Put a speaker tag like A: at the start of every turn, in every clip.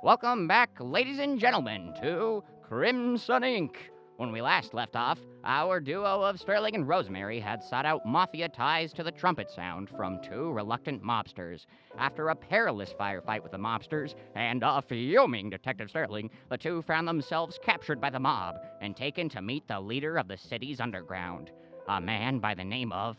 A: Welcome back, ladies and gentlemen, to Crimson Ink. When we last left off, our duo of Sterling and Rosemary had sought out mafia ties to the trumpet sound from two reluctant mobsters. After a perilous firefight with the mobsters and a fuming Detective Sterling, the two found themselves captured by the mob and taken to meet the leader of the city's underground, a man by the name of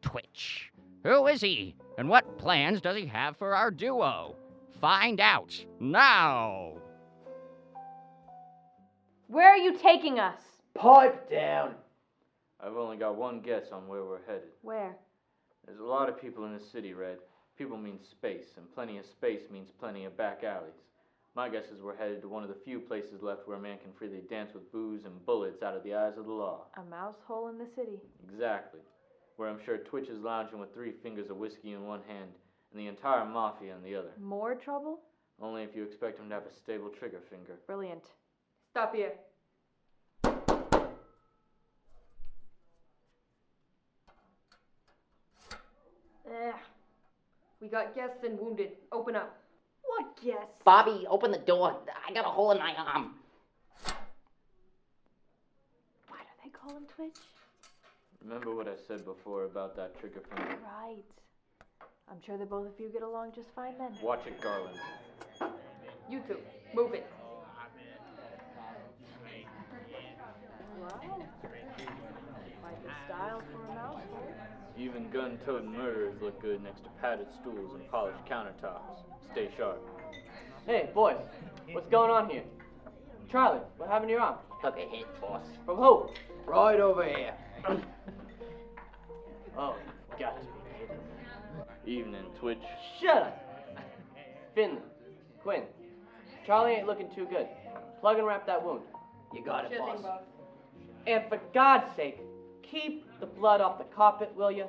A: Twitch. Who is he, and what plans does he have for our duo? Find out now!
B: Where are you taking us?
C: Pipe down!
D: I've only got one guess on where we're headed.
B: Where?
D: There's a lot of people in the city, Red. People means space, and plenty of space means plenty of back alleys. My guess is we're headed to one of the few places left where a man can freely dance with booze and bullets out of the eyes of the law.
B: A mouse hole in the city.
D: Exactly. Where I'm sure Twitch is lounging with 3 fingers of whiskey in one hand and the entire mafia in the other.
B: More trouble?
D: Only if you expect him to have a stable trigger finger.
B: Brilliant. Stop here. We got guests and wounded. Open up. What guests?
A: Bobby, open the door. I got a hole in my arm.
B: Why do they call him Twitch?
D: Remember what I said before about that trigger finger?
B: Right. I'm sure the both of you get along just fine then.
D: Watch it, Garland.
B: You two, move it. Wow. Quite the style for a mouse hole.
D: Even gun-toting murderers look good next to padded stools and polished countertops. Stay sharp.
C: Hey, boys, what's going on here? Charlie, what happened to your arm?
A: Took a hit, boss.
C: From who? Right over here. Oh, got to be kidding.
D: Evening, Twitch.
C: Shut up! Finnley, Quinn, Charlie ain't looking too good. Plug and wrap that wound. You got it, boss. And for God's sake, keep the blood off the carpet, will you?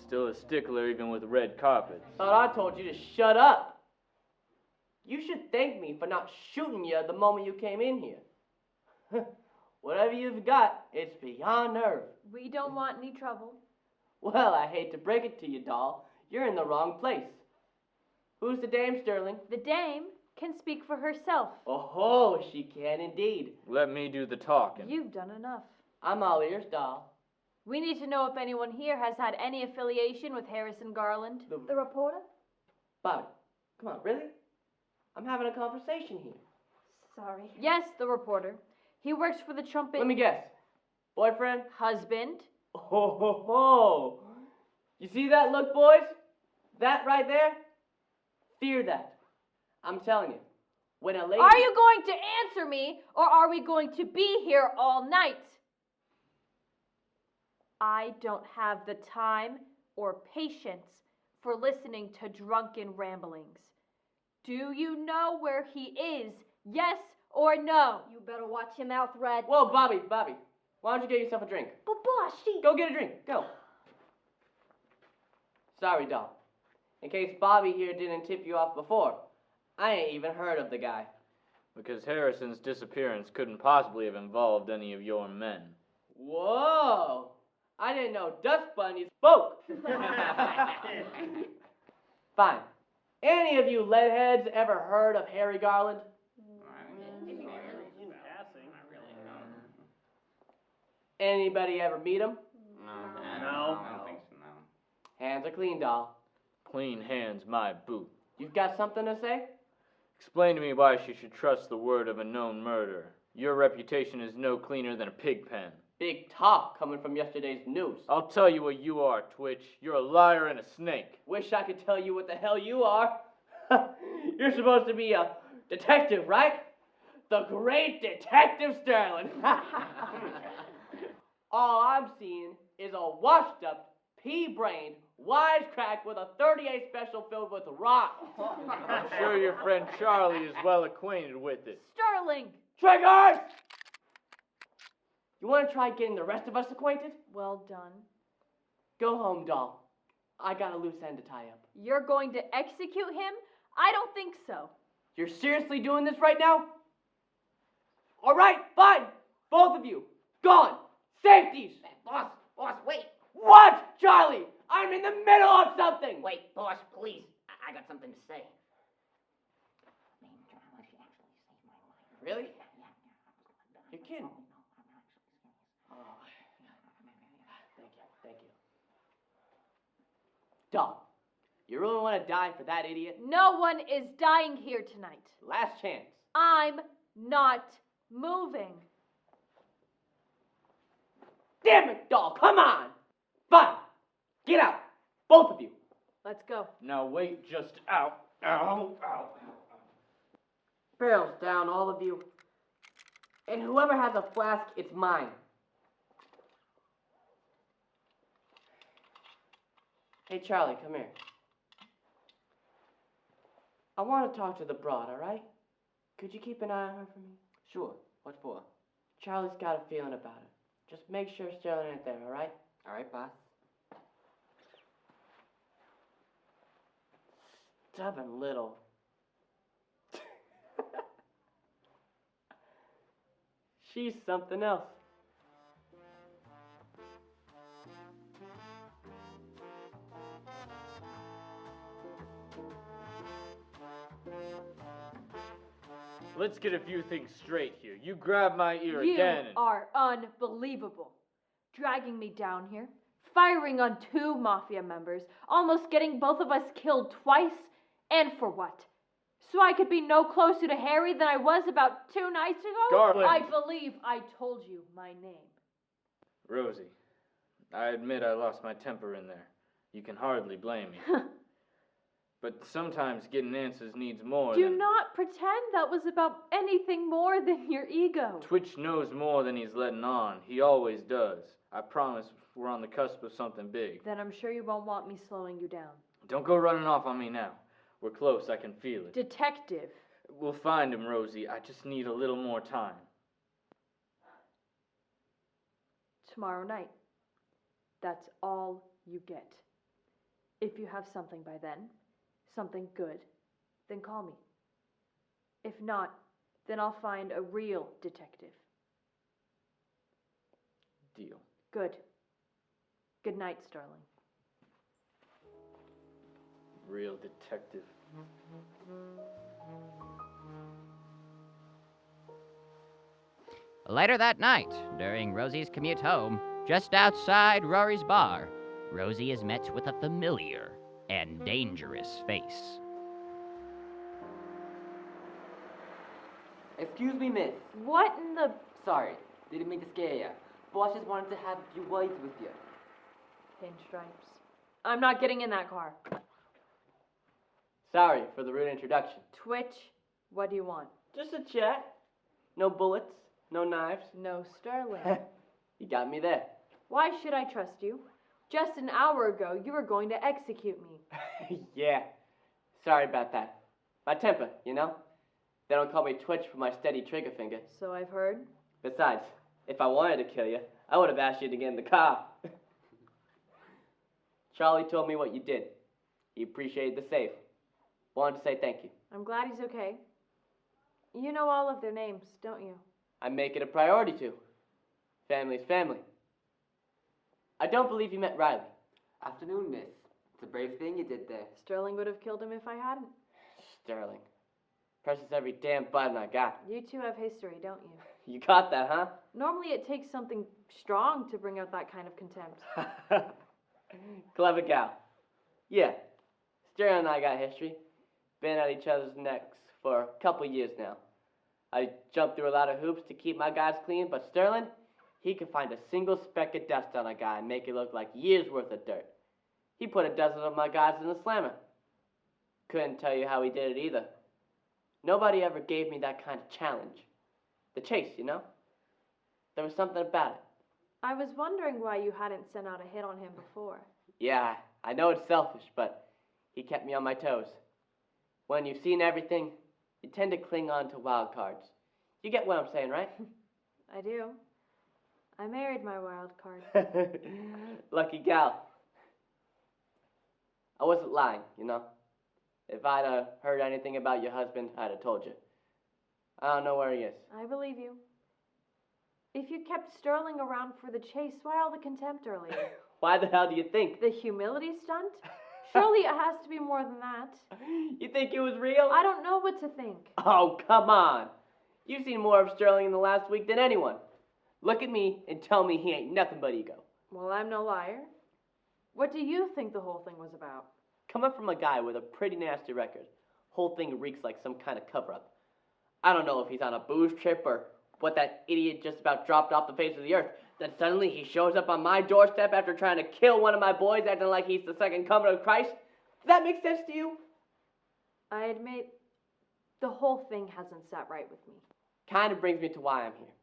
D: Still a stickler even with red carpets.
C: Thought I told you to shut up. You should thank me for not shooting you the moment you came in here. Whatever you've got, it's beyond nerve.
B: We don't want any trouble.
C: Well, I hate to break it to you, doll. You're in the wrong place. Who's the dame, Sterling?
B: The dame can speak for herself.
C: Oh, she can indeed.
D: Let me do the talking.
B: You've done enough.
C: I'm all ears, doll.
B: We need to know if anyone here has had any affiliation with Harrison Garland. The reporter?
C: Bobby, come on, really? I'm having a conversation here.
B: Sorry. Yes, the reporter. He works for the trumpet...
C: Let me guess. Boyfriend?
B: Husband?
C: Oh, ho, ho. You see that look, boys? That right there? Fear that. I'm telling you, when a lady...
B: Are you going to answer me, or are we going to be here all night? I don't have the time or patience for listening to drunken ramblings. Do you know where he is? Yes or no?
E: You better watch your mouth, Red.
C: Whoa, Bobby, why don't you get yourself a drink?
E: But boss, she...
C: Go get a drink, go. Sorry, doll. In case Bobby here didn't tip you off before, I ain't even heard of the guy.
D: Because Harrison's disappearance couldn't possibly have involved any of your men.
C: Whoa! I didn't know dust bunnies spoke. Fine. Any of you leadheads ever heard of Harry Garland? Anybody ever meet him?
D: No. I don't think so, no.
C: Hands are clean, doll.
D: Clean hands, my boot.
C: You've got something to say?
D: Explain to me why she should trust the word of a known murderer. Your reputation is no cleaner than a pig pen.
C: Big talk coming from yesterday's news.
D: I'll tell you what you are, Twitch. You're a liar and a snake.
C: Wish I could tell you what the hell you are. You're supposed to be a detective, right? The great Detective Sterling. All I'm seeing is a washed-up, pea-brained wisecrack with a 38 special filled with rocks.
D: I'm sure your friend Charlie is well acquainted with it.
B: Sterling!
C: Triggers! You want to try getting the rest of us acquainted?
B: Well done.
C: Go home, doll. I got a loose end to tie up.
B: You're going to execute him? I don't think so.
C: You're seriously doing this right now? All right, fine. Both of you. Gone. Safeties.
A: Boss, wait.
C: What, Charlie? I'm in the middle of something.
A: Wait, boss, please. I got something to say.
C: Really? You're kidding. Oh, thank you. Dog, you really want to die for that idiot?
B: No one is dying here tonight.
C: Last chance.
B: I'm not moving.
C: Damn it, dog, come on! Fine. Get out. Both of you.
B: Let's go.
D: Now wait just out. Ow.
C: Barrels down, all of you. And whoever has a flask, it's mine. Hey, Charlie, come here. I want to talk to the broad, all right? Could you keep an eye on her for me?
F: Sure. What for?
C: Charlie's got a feeling about her. Just make sure Sterling ain't there, all right?
F: All right, boss.
C: Stubborn little. She's something else.
D: Let's get a few things straight here. You grabbed my ear
B: You
D: again and...
B: are unbelievable. Dragging me down here, firing on 2 mafia members, almost getting both of us killed twice, and for what? So I could be no closer to Harry than I was about 2 nights ago?
D: Garland.
B: I believe I told you my name.
D: Rosie, I admit I lost my temper in there. You can hardly blame me. But sometimes getting answers needs more
B: Do
D: than...
B: not pretend that was about anything more than your ego.
D: Twitch knows more than he's letting on. He always does. I promise we're on the cusp of something big.
B: Then I'm sure you won't want me slowing you down.
D: Don't go running off on me now. We're close, I can feel it.
B: Detective.
D: We'll find him, Rosie. I just need a little more time.
B: Tomorrow night. That's all you get. If you have something by then, something good, then call me. If not, then I'll find a real detective.
D: Deal.
B: Good. Good night, Sterling.
D: Real detective.
A: Later that night, during Rosie's commute home, just outside Rory's bar, Rosie is met with a familiar and dangerous face.
F: Excuse me, miss.
B: What in the...
F: Sorry, didn't mean to scare ya. Boss just wanted to have a few words with you.
B: Pinstripes. I'm not getting in that car.
C: Sorry for the rude introduction.
B: Twitch, what do you want?
C: Just a chat. No bullets, no knives.
B: No Sterling.
C: You got me there.
B: Why should I trust you? Just an hour ago, you were going to execute me.
C: Yeah. Sorry about that. My temper, you know? They don't call me Twitch for my steady trigger finger.
B: So I've heard.
C: Besides, if I wanted to kill you, I would have asked you to get in the car. Charlie told me what you did. He appreciated the save. Wanted to say thank you.
B: I'm glad he's okay. You know all of their names, don't you?
C: I make it a priority to. Family's family. I don't believe you met Riley.
F: Afternoon, miss. It's a brave thing you did there.
B: Sterling would have killed him if I hadn't.
C: Sterling. Presses every damn button I got.
B: You two have history, don't you?
C: You got that, huh?
B: Normally it takes something strong to bring out that kind of contempt.
C: Clever gal. Yeah. Sterling and I got history. Been at each other's necks for a couple years now. I jumped through a lot of hoops to keep my guys clean, but Sterling, he could find a single speck of dust on a guy and make it look like years worth of dirt. He put a dozen of my guys in the slammer. Couldn't tell you how he did it either. Nobody ever gave me that kind of challenge. The chase, you know? There was something about it.
B: I was wondering why you hadn't sent out a hit on him before.
C: Yeah, I know it's selfish, but he kept me on my toes. When you've seen everything, you tend to cling on to wild cards. You get what I'm saying, right?
B: I do. I married my wild card.
C: Lucky gal. I wasn't lying, you know? If I'd heard anything about your husband, I'd have told you. I don't know where he is.
B: I believe you. If you kept Sterling around for the chase, why all the contempt earlier?
C: Why the hell do you think?
B: The humility stunt? Surely it has to be more than that.
C: You think it was real?
B: I don't know what to think.
C: Oh, come on. You've seen more of Sterling in the last week than anyone. Look at me and tell me he ain't nothing but ego.
B: Well, I'm no liar. What do you think the whole thing was about?
C: Coming from a guy with a pretty nasty record, whole thing reeks like some kind of cover-up. I don't know if he's on a booze trip or what that idiot just about dropped off the face of the earth. Then suddenly he shows up on my doorstep after trying to kill one of my boys, acting like he's the second coming of Christ. Does that make sense to you?
B: I admit, the whole thing hasn't sat right with me.
C: Kind of brings me to why I'm here.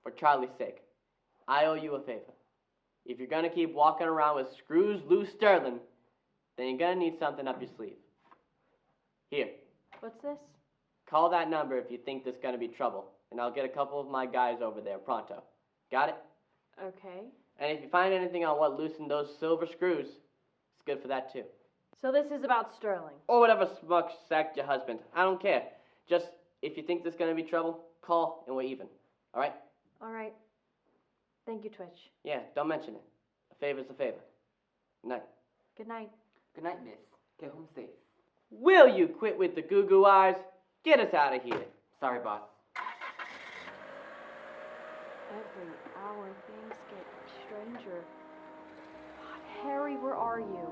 C: For Charlie's sake, I owe you a favor. If you're going to keep walking around with screws loose Sterling, then you're going to need something up your sleeve. Here,
B: What's this?
C: call that number if you think there's going to be trouble, and I'll get a couple of my guys over there pronto. Got it?
B: Okay.
C: And if you find anything on what loosened those silver screws, it's good for that too.
B: So this is about Sterling.
C: Or whatever smuck sacked your husband. I don't care. Just, if you think there's going to be trouble, call and we're even. All right?
B: All right. Thank you, Twitch.
C: Yeah, don't mention it. A favor's a favor. Good night.
B: Good night.
F: Good night, miss. Get home safe.
C: Will you quit with the goo-goo eyes? Get us out of here.
F: Sorry, boss.
B: Every hour things get stranger. God, Harry, where are you?